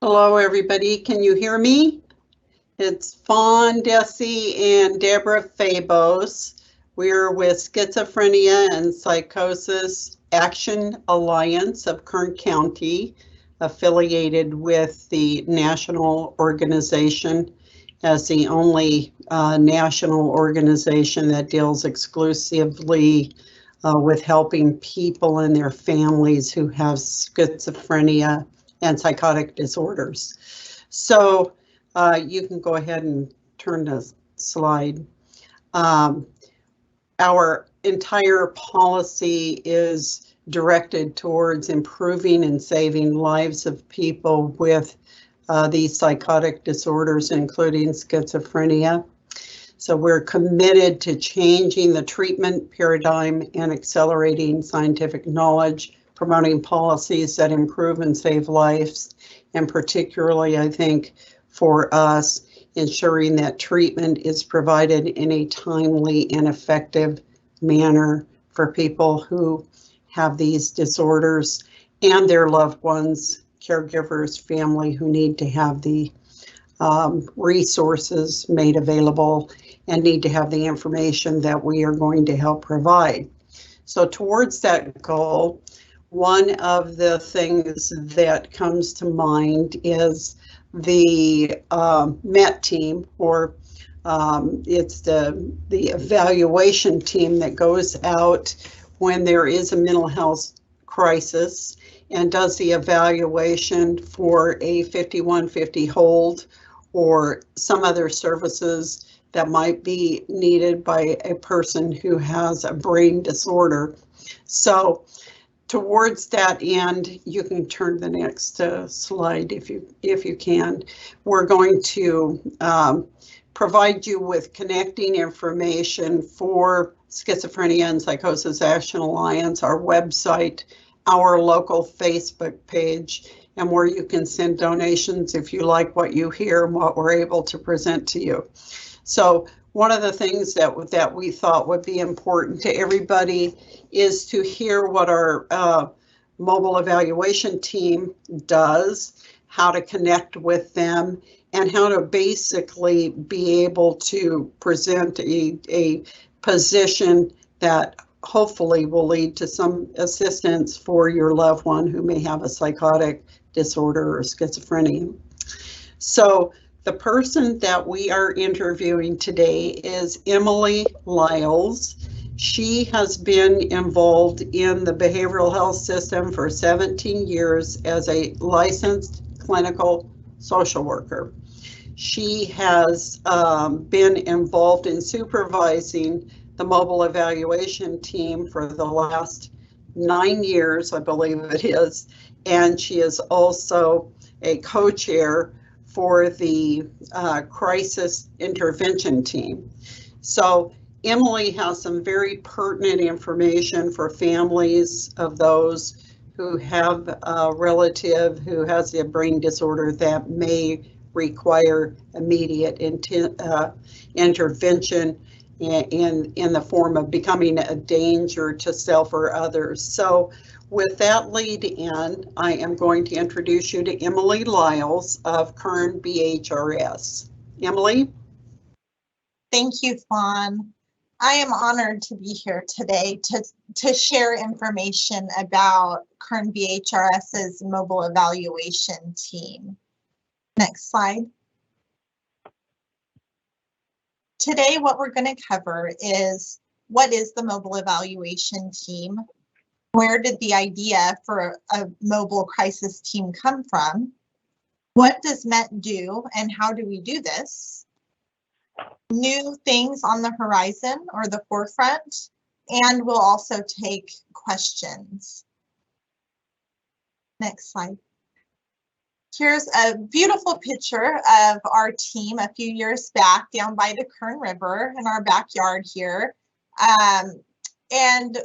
Hello, everybody. Can you hear me? It's Fawn Desi and Deborah Fabos. We're with Schizophrenia and Psychosis Action Alliance of Kern County, affiliated with the national organization as the only national organization that deals exclusively with helping people and their families who have schizophrenia and psychotic disorders. So you can go ahead and turn the slide. Um, our entire policy is directed towards improving and saving lives of people with these psychotic disorders, including schizophrenia. So we're committed to changing the treatment paradigm and accelerating scientific knowledge, promoting policies that improve and save lives, and particularly, I think, for us, ensuring that treatment is provided in a timely and effective manner for people who have these disorders and their loved ones, caregivers, family who need to have the resources made available and need to have the information that we are going to help provide. So towards that goal, one of the things that comes to mind is the MET team, or it's the evaluation team that goes out when there is a mental health crisis and does the evaluation for a 5150 hold or some other services that might be needed by a person who has a brain disorder. So towards that end, you can turn the next slide if you can. We're going to provide you with connecting information for Schizophrenia and Psychosis Action Alliance, our website, our local Facebook page, and where you can send donations if you like what you hear and what we're able to present to you. So one of the things that we thought would be important to everybody is to hear what our mobile evaluation team does, how to connect with them, and how to basically be able to present a position that hopefully will lead to some assistance for your loved one who may have a psychotic disorder or schizophrenia. So the person that we are interviewing today is Emily Lyles. She has been involved in the behavioral health system for 17 years as a licensed clinical social worker. She has been involved in supervising the mobile evaluation team for the last 9 years, I believe it is, and she is also a co-chair for the crisis intervention team. So Emily has some very pertinent information for families of those who have a relative who has a brain disorder that may require immediate intervention in the form of becoming a danger to self or others. So with that lead in, I am going to introduce you to Emily Lyles of Kern BHRS. Emily? Thank you, Fawn. I am honored to be here today to share information about Kern BHRS's mobile evaluation team. Next slide. Today, what we're going to cover is what is the mobile evaluation team? Where did the idea for a mobile crisis team come from? What does MET do and how do we do this? New things on the horizon or the forefront, and we'll also take questions. Next slide. Here's a beautiful picture of our team a few years back down by the Kern River in our backyard here. And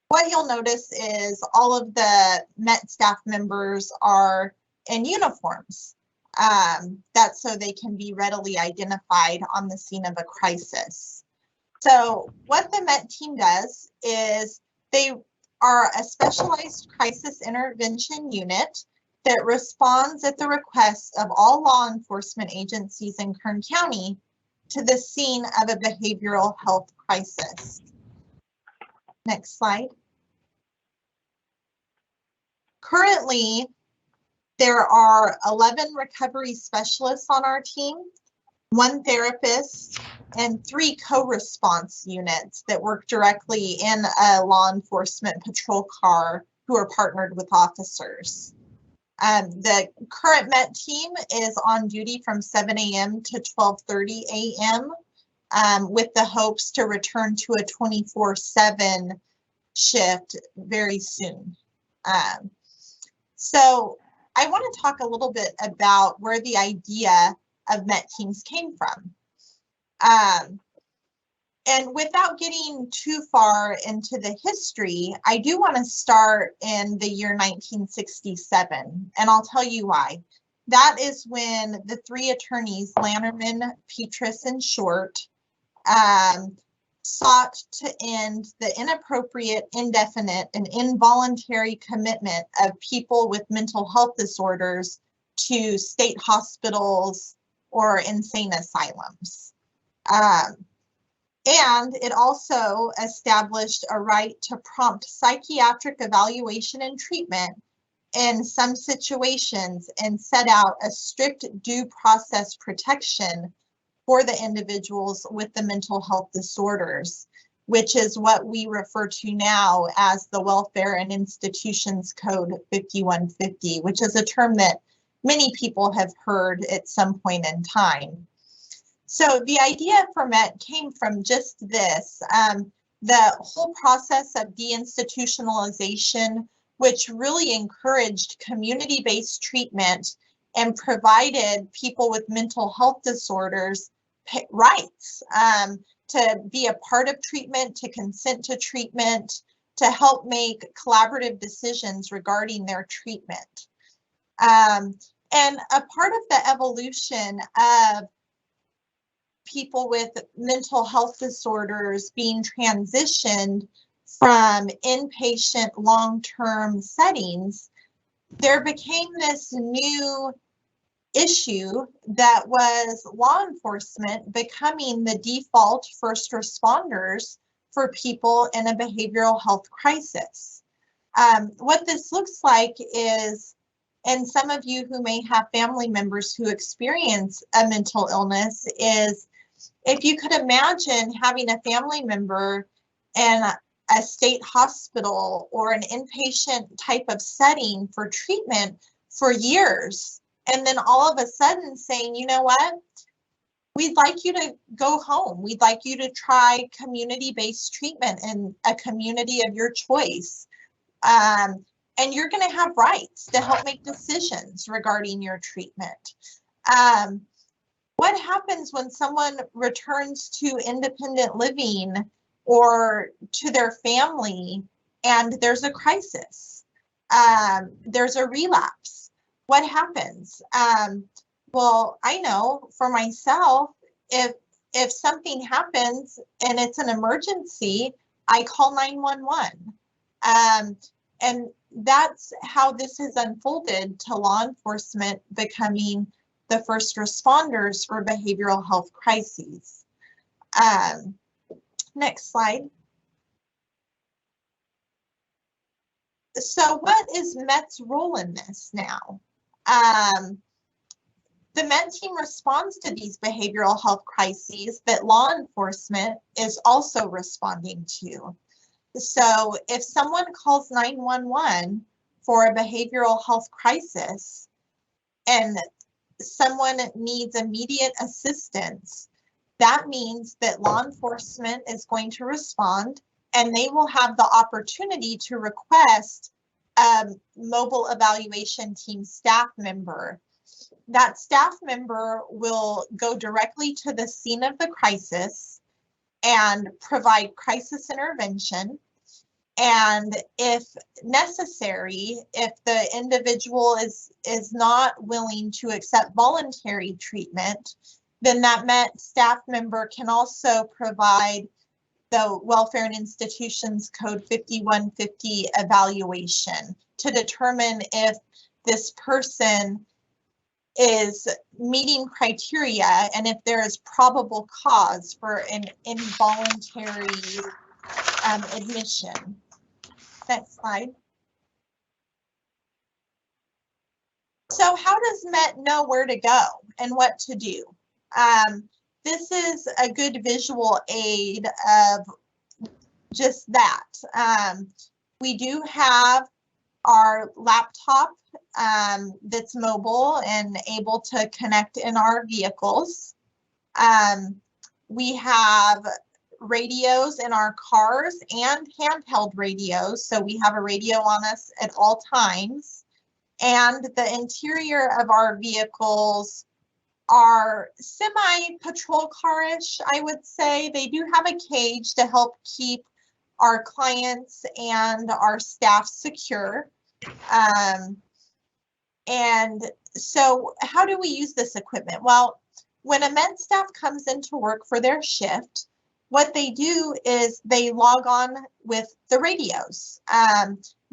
what you'll notice is all of the MET staff members are in uniforms. That's so they can be readily identified on the scene of a crisis. So what the MET team does is they are a specialized crisis intervention unit that responds at the request of all law enforcement agencies in Kern County to the scene of a behavioral health crisis. Next slide. Currently, there are 11 recovery specialists on our team, 1 therapist, and 3 co-response units that work directly in a law enforcement patrol car who are partnered with officers. The current MET team is on duty from 7 a.m. to 12:30 a.m. With the hopes to return to a 24/7 shift very soon. So I want to talk a little bit about where the idea of MET teams came from. And without getting too far into the history, I do want to start in the year 1967, and I'll tell you why. That is when the 3 attorneys, Lannerman, Petrus, and Short, sought to end the inappropriate, indefinite, and involuntary commitment of people with mental health disorders to state hospitals or insane asylums. And it also established a right to prompt psychiatric evaluation and treatment in some situations and set out a strict due process protection for the individuals with the mental health disorders, which is what we refer to now as the Welfare and Institutions Code 5150, which is a term that many people have heard at some point in time. So the idea for MET came from just this, the whole process of deinstitutionalization, which really encouraged community-based treatment and provided people with mental health disorders rights to be a part of treatment, to consent to treatment, to help make collaborative decisions regarding their treatment. And a part of the evolution of people with mental health disorders being transitioned from inpatient long-term settings, there became this new issue that was law enforcement becoming the default first responders for people in a behavioral health crisis. What this looks like is, and some of you who may have family members who experience a mental illness, is if you could imagine having a family member in a state hospital or an inpatient type of setting for treatment for years, and then all of a sudden saying, you know what, we'd like you to go home. We'd like you to try community-based treatment in a community of your choice. And you're going to have rights to help make decisions regarding your treatment. What happens when someone returns to independent living or to their family and there's a crisis? There's a relapse. What happens? Well, I know for myself, if something happens and it's an emergency, I call 911. And that's how this has unfolded to law enforcement becoming the first responders for behavioral health crises. Next slide. So what is MET's role in this now? The MET team responds to these behavioral health crises that law enforcement is also responding to. So if someone calls 911 for a behavioral health crisis and someone needs immediate assistance, that means that law enforcement is going to respond and they will have the opportunity to request a mobile evaluation team staff member. That staff member will go directly to the scene of the crisis and provide crisis intervention. And if necessary, if the individual is not willing to accept voluntary treatment, then that MET staff member can also provide the Welfare and Institutions Code 5150 evaluation to determine if this person is meeting criteria and if there is probable cause for an involuntary admission. Next slide. So how does MET know where to go and what to do? This is a good visual aid of just that. We do have our laptop that's mobile and able to connect in our vehicles. We have radios in our cars and handheld radios, so we have a radio on us at all times. And the interior of our vehicles are semi-patrol car-ish, I would say. They do have a cage to help keep our clients and our staff secure. And so how do we use this equipment? Well, when a MET staff comes into work for their shift, what they do is they log on with the radios.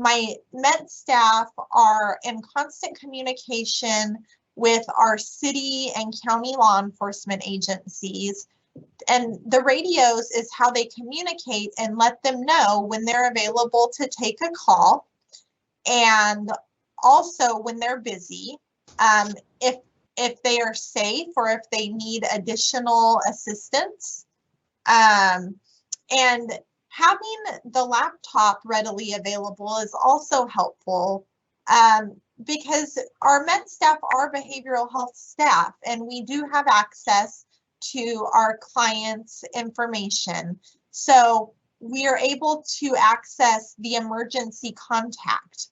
My MET staff are in constant communication with our city and county law enforcement agencies. And the radios is how they communicate and let them know when they're available to take a call, and also when they're busy, if they are safe or if they need additional assistance. And having the laptop readily available is also helpful because our MET staff are behavioral health staff, and we do have access to our clients' information. So we are able to access the emergency contact.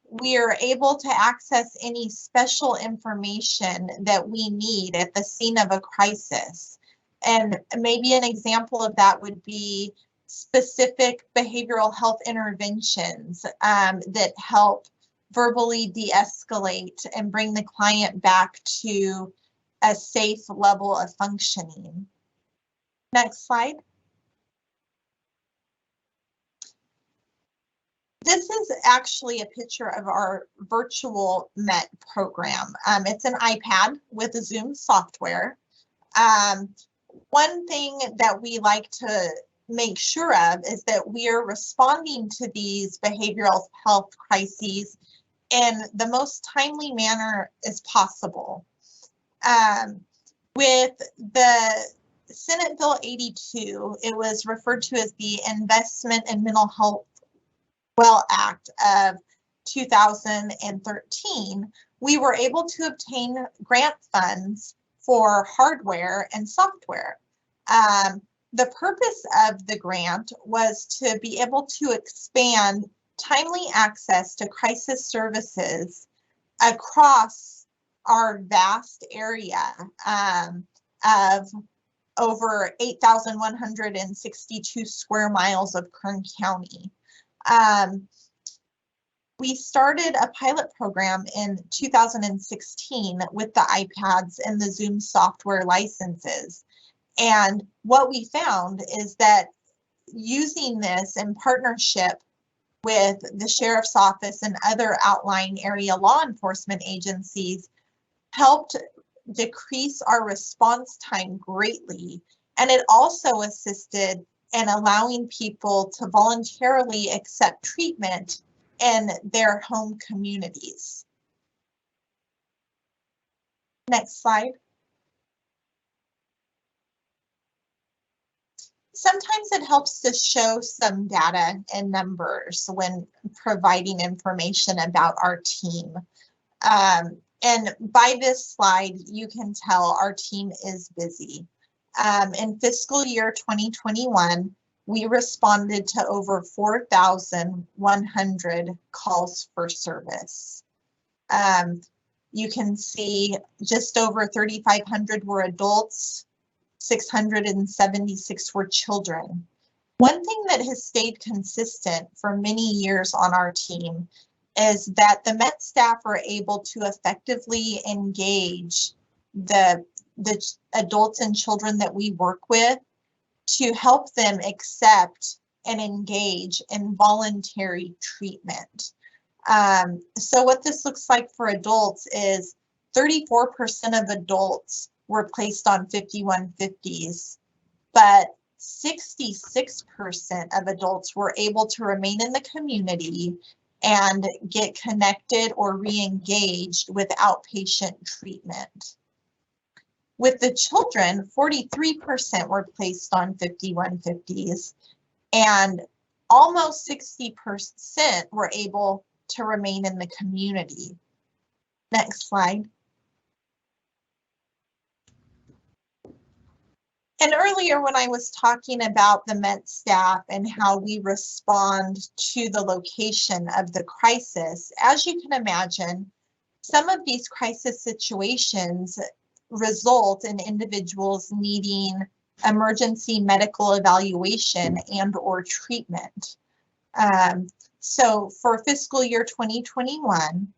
We are able to access any special information that we need at the scene of a crisis. And maybe an example of that would be specific behavioral health interventions that help verbally de-escalate and bring the client back to a safe level of functioning. Next slide. This is actually a picture of our virtual MET program. It's an iPad with a Zoom software. One thing that we like to make sure of is that we are responding to these behavioral health crises in the most timely manner as possible. With the Senate Bill 82, it was referred to as the Investment in Mental Health Well Act of 2013, we were able to obtain grant funds for hardware and software. The purpose of the grant was to be able to expand timely access to crisis services across our vast area of over 8,162 square miles of Kern County. We started a pilot program in 2016 with the iPads and the Zoom software licenses. And what we found is that using this in partnership with the Sheriff's Office and other outlying area law enforcement agencies helped decrease our response time greatly. And it also assisted in allowing people to voluntarily accept treatment in their home communities. Next slide. Sometimes it helps to show some data and numbers when providing information about our team. And by this slide, you can tell our team is busy. In fiscal year 2021, we responded to over 4,100 calls for service. You can see just over 3,500 were adults, 676 were children. One thing that has stayed consistent for many years on our team is that the MET staff are able to effectively engage the adults and children that we work with to help them accept and engage in voluntary treatment. So what this looks like for adults is 34% of adults were placed on 5150s, but 66% of adults were able to remain in the community and get connected or re-engaged with outpatient treatment. With the children, 43% were placed on 5150s, and almost 60% were able to remain in the community. Next slide. And earlier when I was talking about the MET staff and how we respond to the location of the crisis, as you can imagine, some of these crisis situations result in individuals needing emergency medical evaluation and or treatment. So for fiscal year 2021,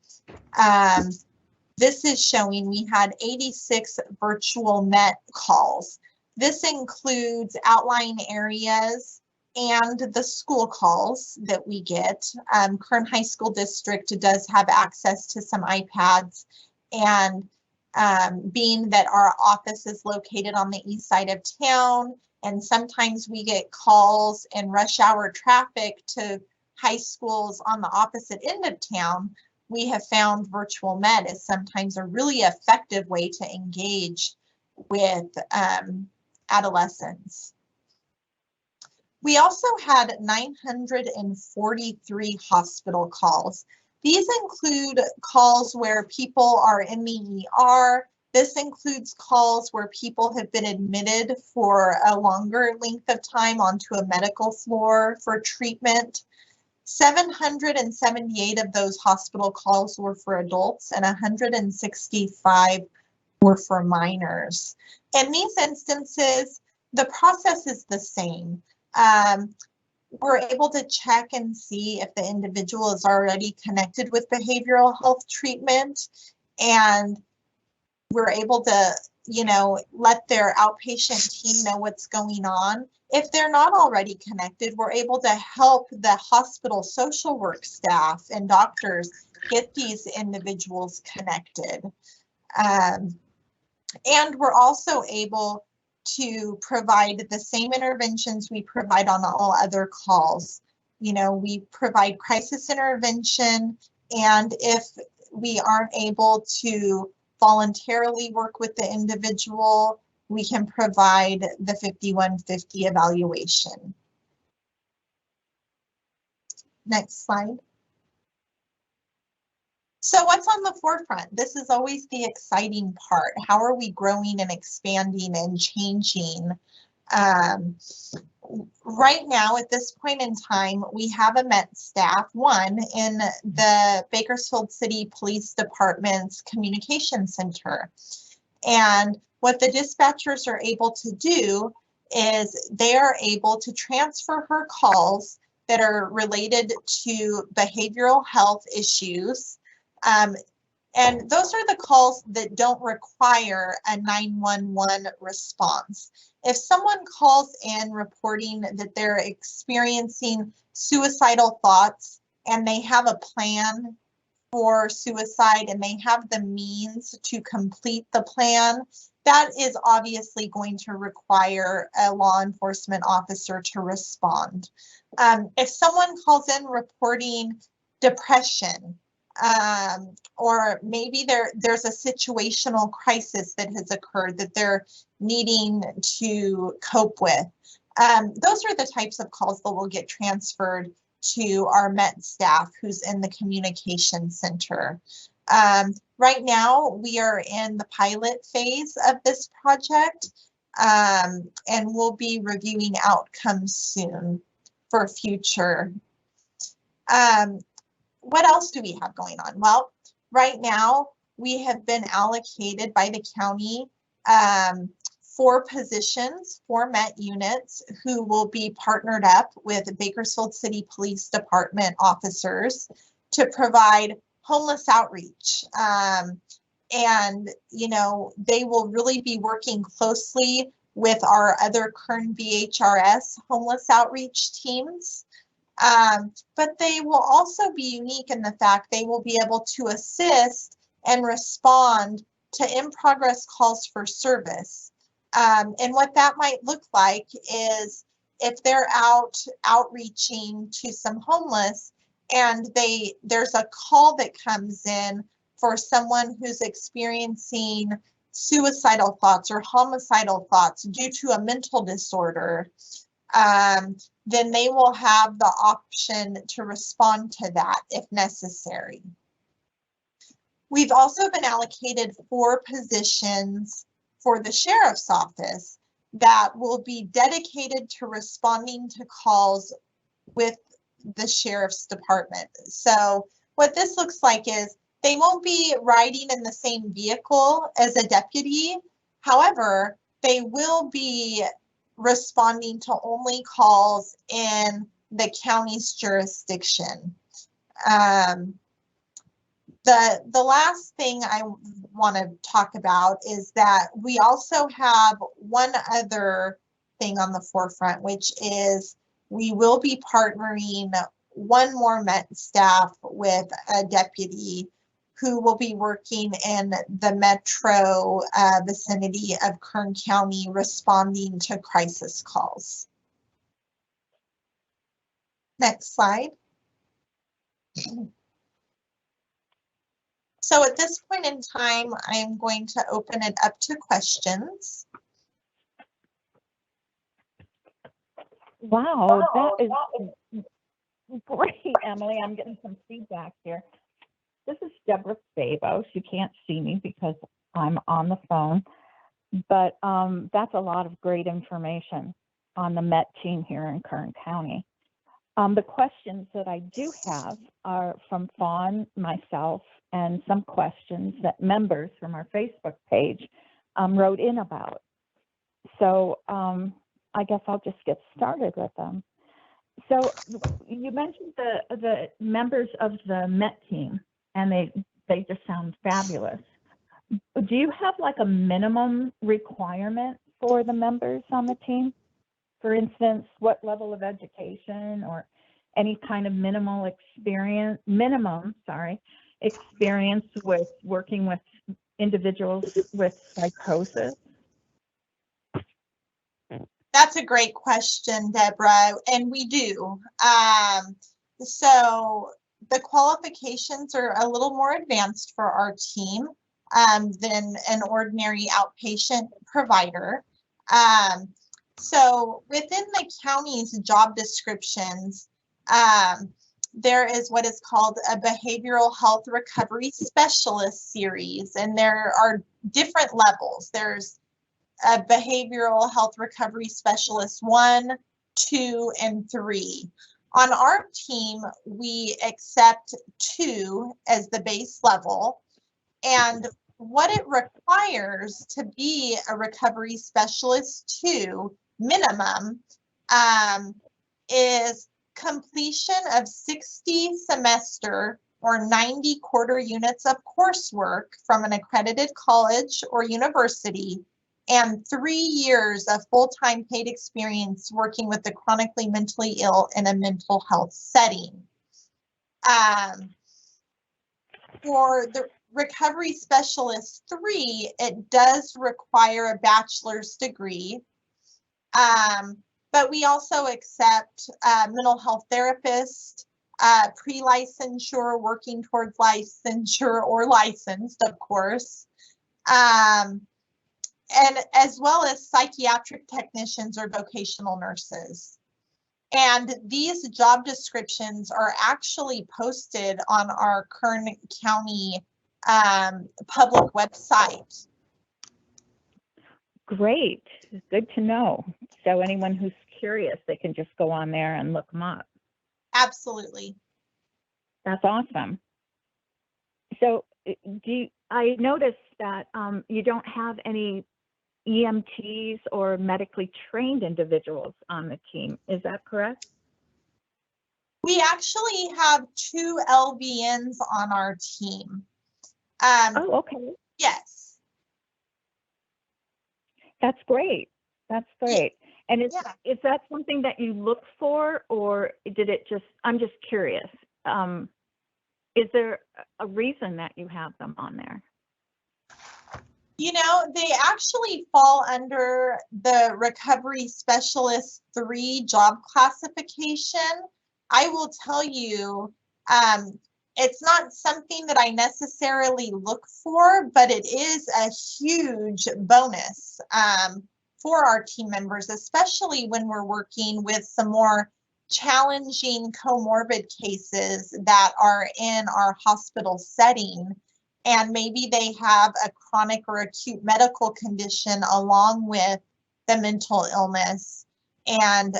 this is showing we had 86 virtual MET calls. This includes outlying areas and the school calls that we get. Kern High School District does have access to some iPads, and being that our office is located on the east side of town, and sometimes we get calls in rush hour traffic to high schools on the opposite end of town, we have found virtual MET is sometimes a really effective way to engage with adolescents. We also had 943 hospital calls. These include calls where people are in the ER. This includes calls where people have been admitted for a longer length of time onto a medical floor for treatment. 778 of those hospital calls were for adults and 165 were for minors. In these instances, the process is the same. We're able to check and see if the individual is already connected with behavioral health treatment, and we're able to, let their outpatient team know what's going on. If they're not already connected, we're able to help the hospital social work staff and doctors get these individuals connected. And we're also able to provide the same interventions we provide on all other calls. We provide crisis intervention, and if we aren't able to voluntarily work with the individual, we can provide the 5150 evaluation. Next slide. So what's on the forefront? This is always the exciting part. How are we growing and expanding and changing? Right now, at this point in time, we have a MET staff, one in the Bakersfield City Police Department's Communication Center. And what the dispatchers are able to do is they are able to transfer her calls that are related to behavioral health issues. And those are the calls that don't require a 911 response. If someone calls in reporting that they're experiencing suicidal thoughts and they have a plan for suicide and they have the means to complete the plan, that is obviously going to require a law enforcement officer to respond. If someone calls in reporting depression, or maybe there's a situational crisis that has occurred that they're needing to cope with, those are the types of calls that will get transferred to our MET staff who's in the communication center. Right now, we are in the pilot phase of this project, and we'll be reviewing outcomes soon for future. What else do we have going on? Well, right now, we have been allocated by the county 4 positions, 4 MET units who will be partnered up with Bakersfield City Police Department officers to provide homeless outreach. And, they will really be working closely with our other Kern BHRS homeless outreach teams. But they will also be unique in the fact they will be able to assist and respond to in-progress calls for service. And what that might look like is if they're outreaching to some homeless and there's a call that comes in for someone who's experiencing suicidal thoughts or homicidal thoughts due to a mental disorder, then they will have the option to respond to that if necessary. We've also been allocated 4 positions for the sheriff's office that will be dedicated to responding to calls with the sheriff's department. So what this looks like is they won't be riding in the same vehicle as a deputy. However, they will be responding to only calls in the county's jurisdiction. The last thing I want to talk about is that we also have one other thing on the forefront, which is we will be partnering one more MET staff with a deputy who will be working in the metro vicinity of Kern County responding to crisis calls. Next slide. So at this point in time, I'm going to open it up to questions. Wow, that is great, Emily. I'm getting some feedback here. This is Deborah Babos. You can't see me because I'm on the phone, but that's a lot of great information on the MET team here in Kern County. The questions that I do have are from Fawn, myself, and some questions that members from our Facebook page wrote in about. So I guess I'll just get started with them. So you mentioned the members of the MET team, and they just sound fabulous. Do you have like a minimum requirement for the members on the team? For instance, what level of education or any kind of minimum experience with working with individuals with psychosis? That's a great question, Deborah, and we do. So the qualifications are a little more advanced for our team than an ordinary outpatient provider. So within the county's job descriptions, there is what is called a behavioral health recovery specialist series, and there are different levels. There's a behavioral health recovery specialist 1, 2, and 3. On our team, we accept 2 as the base level, and what it requires to be a recovery specialist 2 minimum is completion of 60 semester or 90 quarter units of coursework from an accredited college or university, and 3 years of full-time paid experience working with the chronically mentally ill in a mental health setting. For the Recovery Specialist 3, it does require a bachelor's degree, but we also accept mental health therapists, pre-licensure, working towards licensure, or licensed, of course, and as well as psychiatric technicians or vocational nurses. And these job descriptions are actually posted on our Kern County public website. Great, good to know. So anyone who's curious, they can just go on there and look them up. Absolutely. That's awesome. So I noticed that you don't have any EMTs or medically trained individuals on the team. Is that correct? We actually have 2 LVNs on our team. Oh, okay. Yes. That's great. That's great. And is, Yeah. is that something that you look for, or did it just, I'm just curious. Is there a reason that you have them on there? You know, they actually fall under the Recovery Specialist 3 job classification. I will tell you, it's not something that I necessarily look for, but it is a huge bonus for our team members, especially when we're working with some more challenging comorbid cases that are in our hospital setting. And maybe they have a chronic or acute medical condition along with the mental illness. And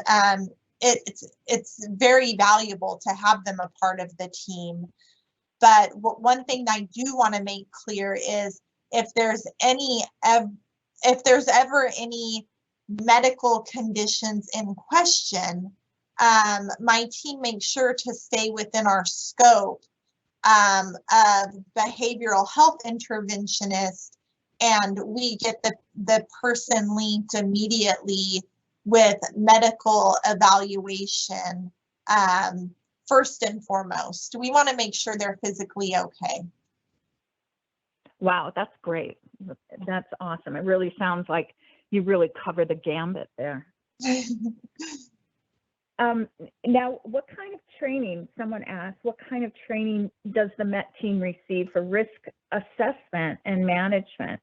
it's very valuable to have them a part of the team. But one thing I do want to make clear is if there's ever any medical conditions in question, my team makes sure to stay within our scope of behavioral health interventionist, and we get the person linked immediately with medical evaluation. First and foremost, we want to make sure they're physically okay. Wow, that's great. That's awesome. It really sounds like you really cover the gambit there. Now, what kind of training, someone asked, what kind of training does the MET team receive for risk assessment and management,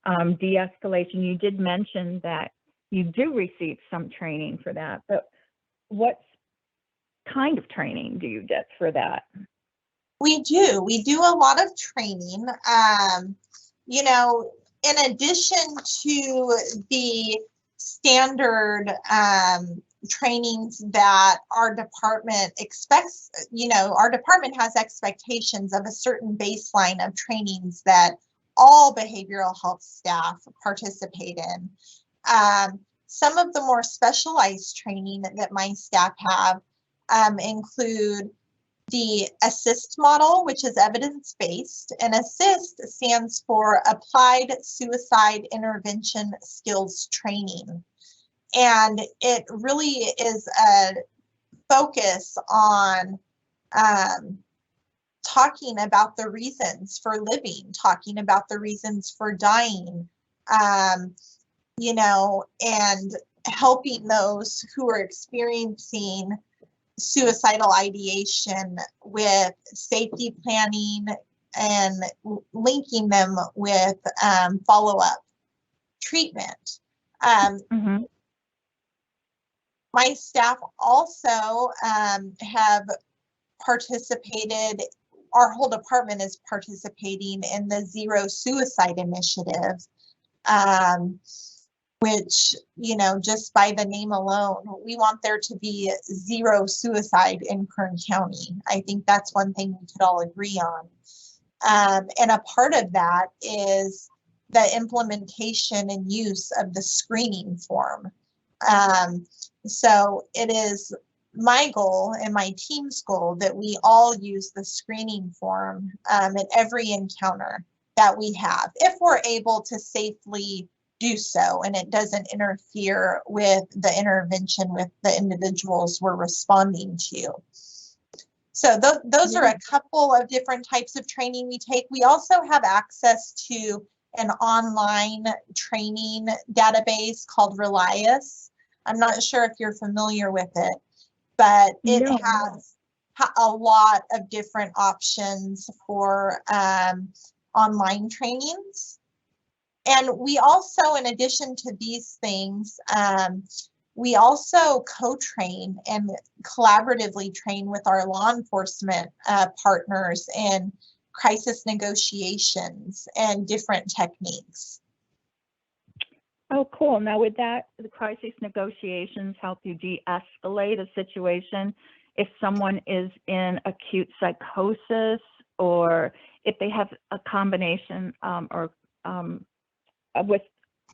de-escalation? You did mention that you do receive some training for that, but what kind of training do you get for that? We do a lot of training. You know, in addition to the standard trainings that our department expects, you know, our department has expectations of a certain baseline of trainings that all behavioral health staff participate in. Some of the more specialized training that my staff have include the ASSIST model, which is evidence-based, and ASSIST stands for Applied Suicide Intervention Skills Training. And it really is a focus on talking about the reasons for living, talking about the reasons for dying, you know, and helping those who are experiencing suicidal ideation with safety planning and linking them with follow-up treatment. My staff also have participated, our whole department is participating in the Zero Suicide Initiative, which, you know, just by the name alone, we want there to be zero suicide in Kern County. I think that's one thing we could all agree on. And a part of that is the implementation and use of the screening form. So it is my goal and my team's goal that we all use the screening form at every encounter that we have, if we're able to safely do so and it doesn't interfere with the intervention with the individuals we're responding to. So those are a couple of different types of training we take. We also have access to an online training database called Relias. I'm not sure if you're familiar with it, but it has a lot of different options for online trainings. And we also, in addition to these things, we also co-train and collaboratively train with our law enforcement partners in crisis negotiations and different techniques. Oh, cool. Now, would that, the crisis negotiations help you de-escalate a situation if someone is in acute psychosis, or if they have a combination with,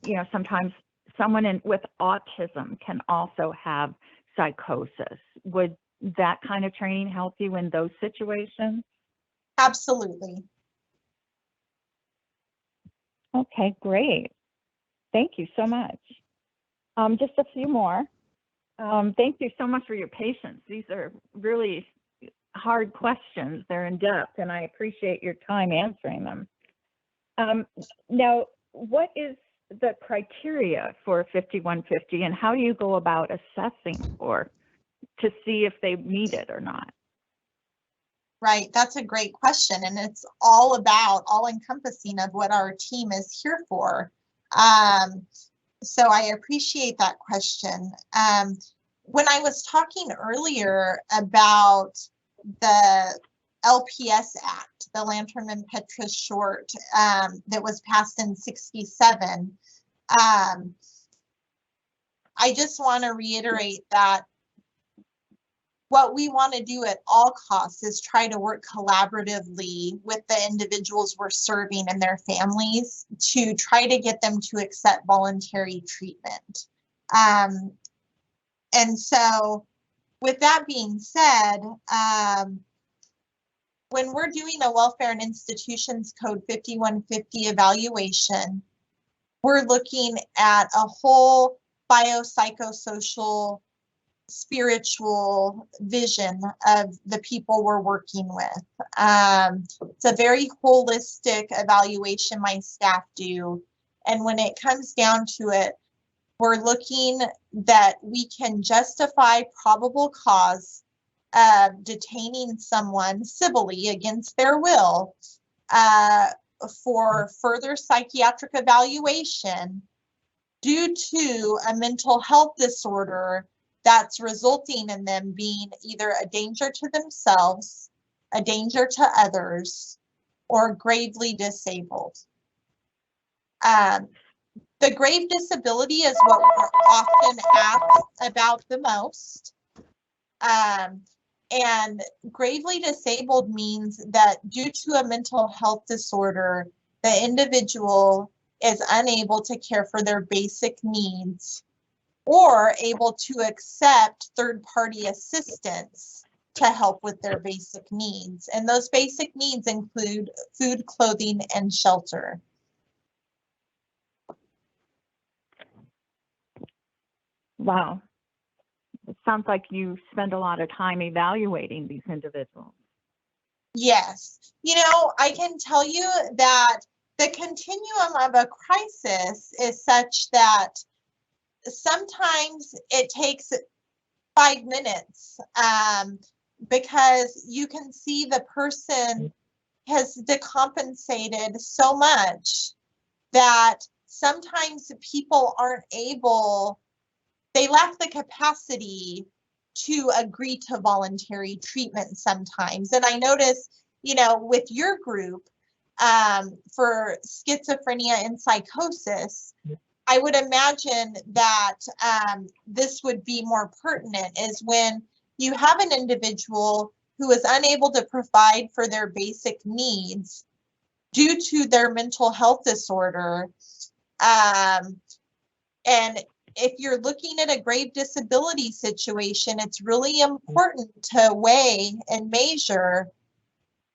you know, sometimes someone with autism can also have psychosis. Would that kind of training help you in those situations? Absolutely. Okay, great. Thank you so much. Just a few more. Thank you so much for your patience. These are really hard questions. They're in depth, and I appreciate your time answering them. Now, what is the criteria for 5150, and how do you go about assessing to see if they meet it or not? Right, that's a great question, and it's all encompassing of what our team is here for. So I appreciate that question. When I was talking earlier about the LPS Act, the Lantern and Petra Short, that was passed in '67, I just want to reiterate that what we want to do at all costs is try to work collaboratively with the individuals we're serving and their families to try to get them to accept voluntary treatment. And so with that being said, when we're doing a Welfare and Institutions Code 5150 evaluation, we're looking at a whole biopsychosocial, spiritual vision of the people we're working with. It's a very holistic evaluation my staff do. And when it comes down to it, we're looking that we can justify probable cause of detaining someone civilly against their will for further psychiatric evaluation due to a mental health disorder that's resulting in them being either a danger to themselves, a danger to others, or gravely disabled. The grave disability is what we're often asked about the most. And gravely disabled means that due to a mental health disorder, the individual is unable to care for their basic needs or able to accept third-party assistance to help with their basic needs. And those basic needs include food, clothing, and shelter. Wow. It sounds like you spend a lot of time evaluating these individuals. Yes. You know, I can tell you that the continuum of a crisis is such that sometimes it takes 5 minutes because you can see the person has decompensated so much that sometimes people aren't able, they lack the capacity to agree to voluntary treatment sometimes. And I notice, you know, with your group for schizophrenia and psychosis, I would imagine that this would be more pertinent is when you have an individual who is unable to provide for their basic needs due to their mental health disorder. And if you're looking at a grave disability situation, it's really important to weigh and measure,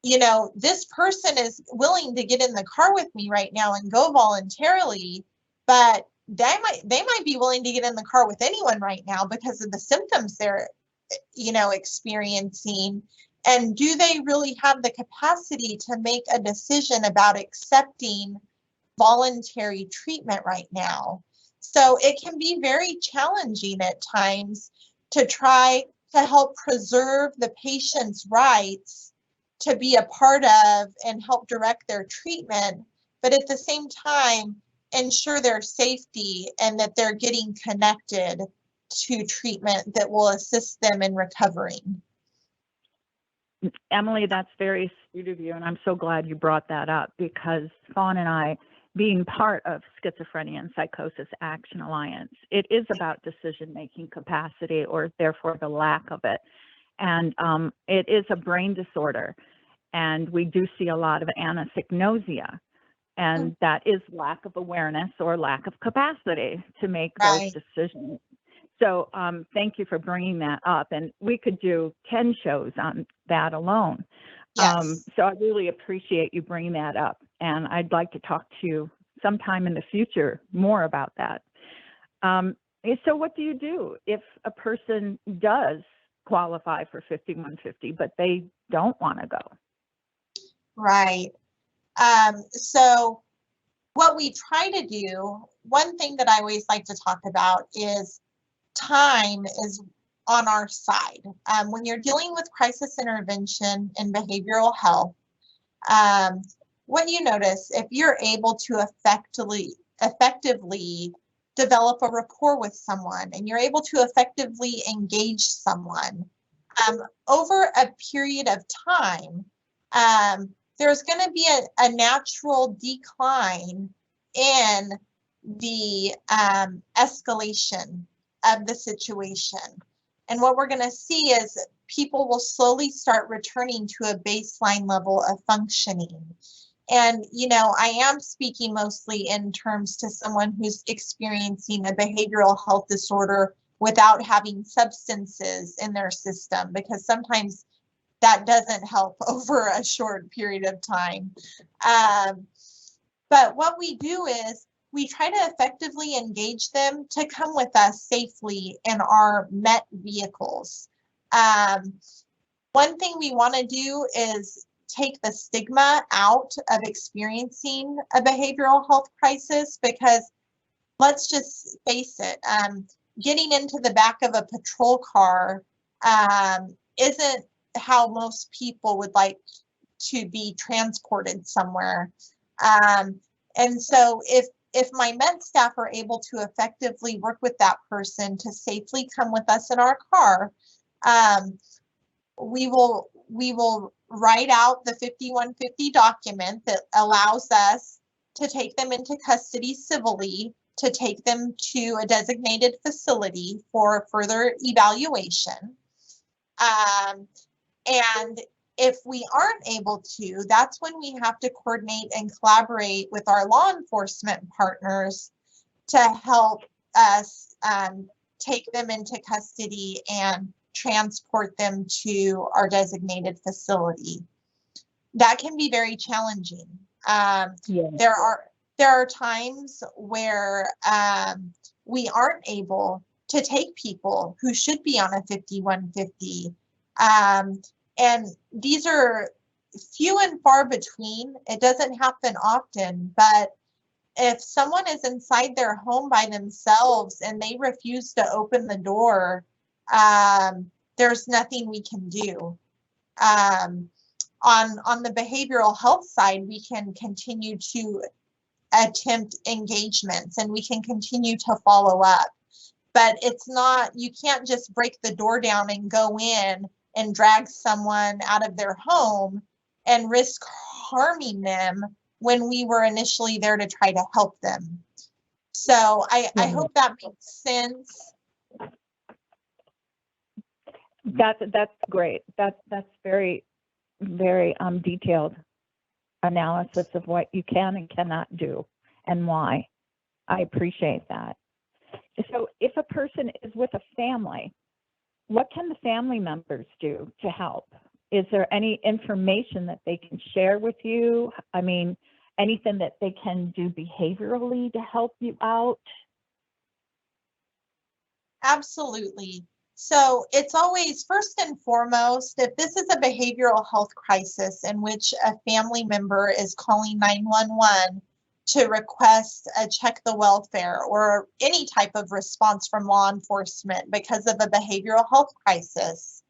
you know, this person is willing to get in the car with me right now and go voluntarily, but they might be willing to get in the car with anyone right now because of the symptoms they're, you know, experiencing. And do they really have the capacity to make a decision about accepting voluntary treatment right now? So it can be very challenging at times to try to help preserve the patient's rights to be a part of and help direct their treatment, but at the same time, ensure their safety and that they're getting connected to treatment that will assist them in recovering. Emily, that's very sweet of you, and I'm so glad you brought that up because Fawn and I, being part of Schizophrenia and Psychosis Action Alliance, it is about decision-making capacity, or therefore the lack of it. And it is a brain disorder, and we do see a lot of anosognosia, and that is lack of awareness or lack of capacity to make those decisions. So thank you for bringing that up, and we could do 10 shows on that alone. Yes. So I really appreciate you bringing that up, and I'd like to talk to you sometime in the future more about that. So what do you do if a person does qualify for 5150, but they don't want to go? Right. So what we try to do, one thing that I always like to talk about is time is on our side. When you're dealing with crisis intervention and behavioral health, what you notice, if you're able to effectively develop a rapport with someone and you're able to effectively engage someone over a period of time, there's going to be a natural decline in the escalation of the situation. And what we're going to see is people will slowly start returning to a baseline level of functioning. And, you know, I am speaking mostly in terms to someone who's experiencing a behavioral health disorder without having substances in their system, because sometimes that doesn't help over a short period of time. But what we do is we try to effectively engage them to come with us safely in our MET vehicles. One thing we want to do is take the stigma out of experiencing a behavioral health crisis, because let's just face it, getting into the back of a patrol car isn't how most people would like to be transported somewhere. And so if my MET staff are able to effectively work with that person to safely come with us in our car, we will write out the 5150 document that allows us to take them into custody civilly, to take them to a designated facility for further evaluation. And if we aren't able to, that's when we have to coordinate and collaborate with our law enforcement partners to help us take them into custody and transport them to our designated facility. That can be very challenging. There are times where we aren't able to take people who should be on a 5150. And these are few and far between. It doesn't happen often, but if someone is inside their home by themselves and they refuse to open the door, there's nothing we can do. On the behavioral health side, we can continue to attempt engagements and we can continue to follow up. But it's not, you can't just break the door down and go in and drag someone out of their home and risk harming them when we were initially there to try to help them. So I hope that makes sense. That's great. That's very, very detailed analysis of what you can and cannot do and why. I appreciate that. So if a person is with a family, what can the family members do to help? Is there any information that they can share with you? I mean, anything that they can do behaviorally to help you out? Absolutely. So it's always, first and foremost, if this is a behavioral health crisis in which a family member is calling 911 to request a check the welfare or any type of response from law enforcement because of a behavioral health crisis,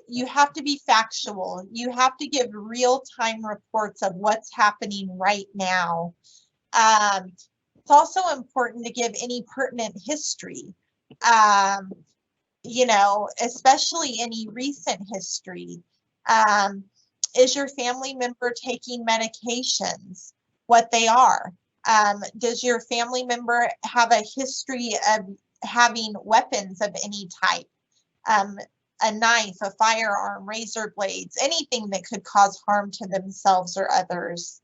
you have to be factual. You have to give real-time reports of what's happening right now. It's also important to give any pertinent history, you know, especially any recent history. Is your family member taking medications? What they are? Does your family member have a history of having weapons of any type? A knife, a firearm, razor blades, anything that could cause harm to themselves or others.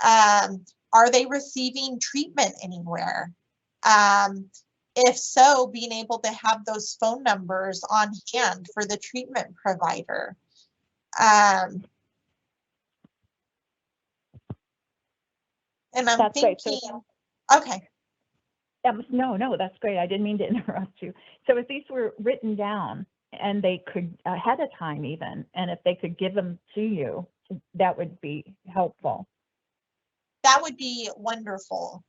Are they receiving treatment anywhere? If so, being able to have those phone numbers on hand for the treatment provider. And I'm thinking, okay. No, that's great. I didn't mean to interrupt you. So if these were written down and they could ahead of time even, and if they could give them to you, that would be helpful. That would be wonderful.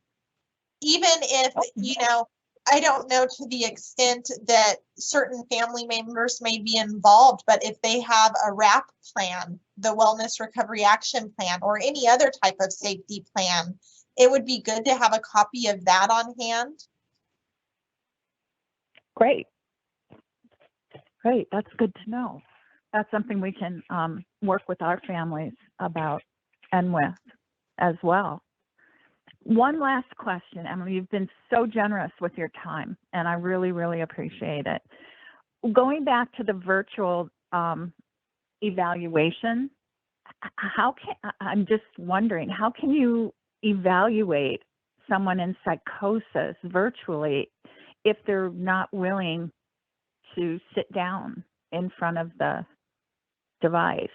Even if, you know, I don't know to the extent that certain family members may be involved, but if they have a WRAP plan, the Wellness Recovery Action Plan, or any other type of safety plan, it would be good to have a copy of that on hand. Great. Great. That's good to know. That's something we can work with our families about and with as well. One last question, Emily. You've been so generous with your time, and I really, really appreciate it. Going back to the virtual evaluation, I'm just wondering, how can you evaluate someone in psychosis virtually if they're not willing to sit down in front of the device?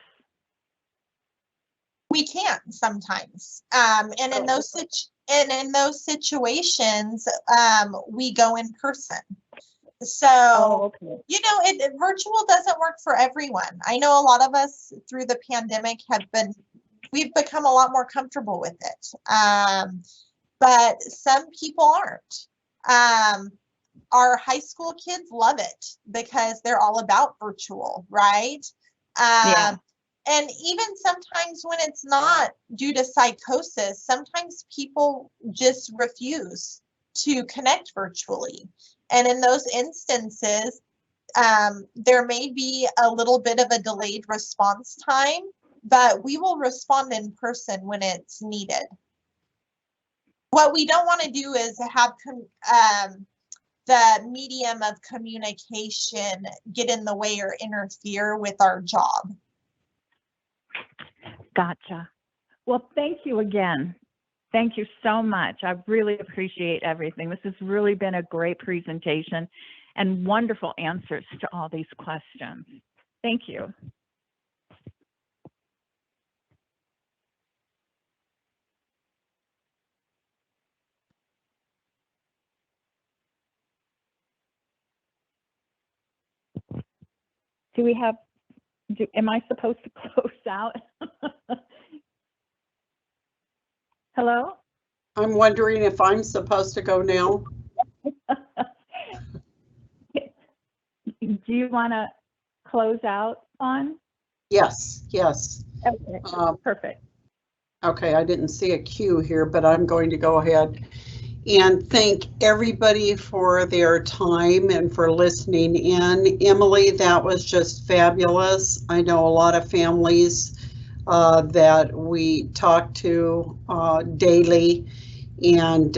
We can sometimes, and in those situations, we go in person. So, you know, virtual doesn't work for everyone. I know a lot of us through the pandemic we've become a lot more comfortable with it, but some people aren't. Our high school kids love it because they're all about virtual, right? Yeah. And even sometimes when it's not due to psychosis, sometimes people just refuse to connect virtually. And in those instances, there may be a little bit of a delayed response time, but we will respond in person when it's needed. What we don't want to do is have the medium of communication get in the way or interfere with our job. Gotcha. Well, thank you again. Thank you so much. I really appreciate everything. This has really been a great presentation and wonderful answers to all these questions. Thank you. Am I supposed to close out? Hello? I'm wondering if I'm supposed to go now. Do you want to close out on? Yes, yes. Okay, perfect. Okay, I didn't see a cue here, but I'm going to go ahead and thank everybody for their time and for listening in. Emily, that was just fabulous. I know a lot of families that we talk to daily and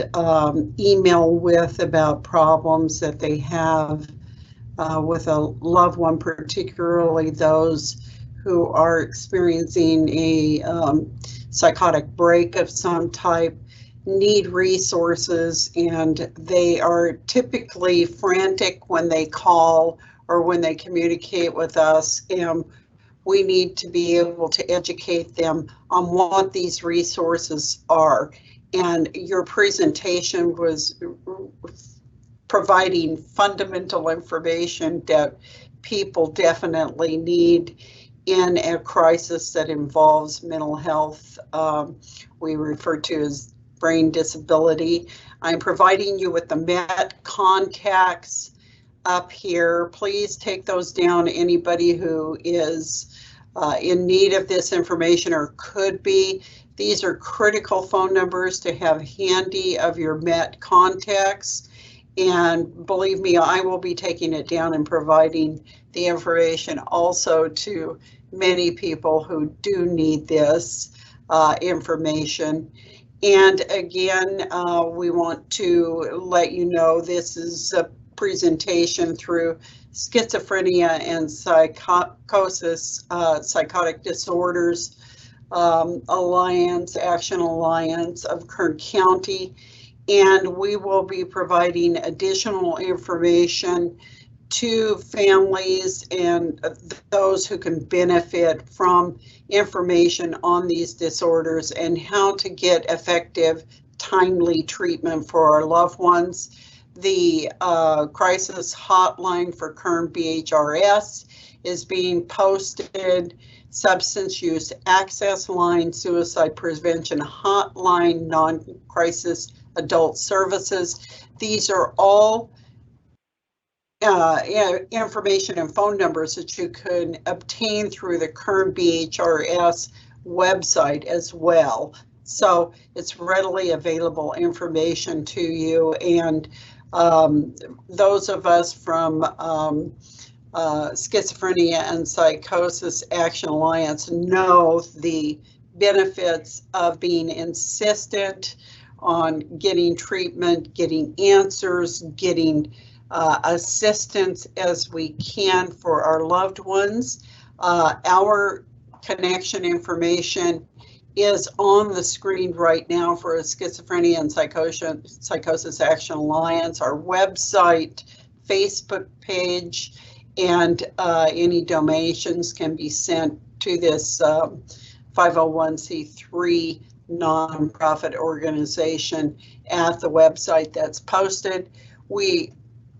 email with about problems that they have with a loved one, particularly those who are experiencing a psychotic break of some type, need resources, and they are typically frantic when they call or when they communicate with us. And we need to be able to educate them on what these resources are. And your presentation was providing fundamental information that people definitely need in a crisis that involves mental health. We refer to as brain disability. I'm providing you with the MET contacts up here. Please take those down. Anybody who is in need of this information or could be. These are critical phone numbers to have handy of your MET contacts. And believe me, I will be taking it down and providing the information also to many people who do need this information. And again, we want to let you know this is a presentation through Schizophrenia and Psychosis, Psychotic Disorders Alliance, Action Alliance of Kern County. And we will be providing additional information to families and those who can benefit from information on these disorders and how to get effective, timely treatment for our loved ones. The crisis hotline for Kern BHRS is being posted. Substance use access line, suicide prevention hotline, non-crisis adult services. These are all information and phone numbers that you can obtain through the Kern BHRS website as well. So it's readily available information to you, and those of us from Schizophrenia and Psychosis Action Alliance know the benefits of being insistent on getting treatment, getting answers, getting assistance as we can for our loved ones. Our connection information is on the screen right now for a Schizophrenia and Psychosis Action Alliance, our website, Facebook page, and any donations can be sent to this 501c3 nonprofit organization at the website that's posted. We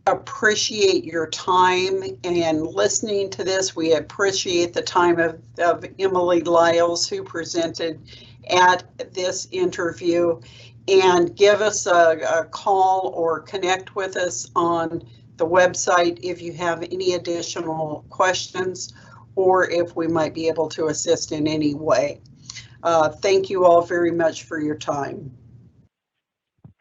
appreciate your time and listening to this. We appreciate the time of Emily Lyles, who presented at this interview, and give us a call or connect with us on the website if you have any additional questions or if we might be able to assist in any way. Thank you all very much for your time.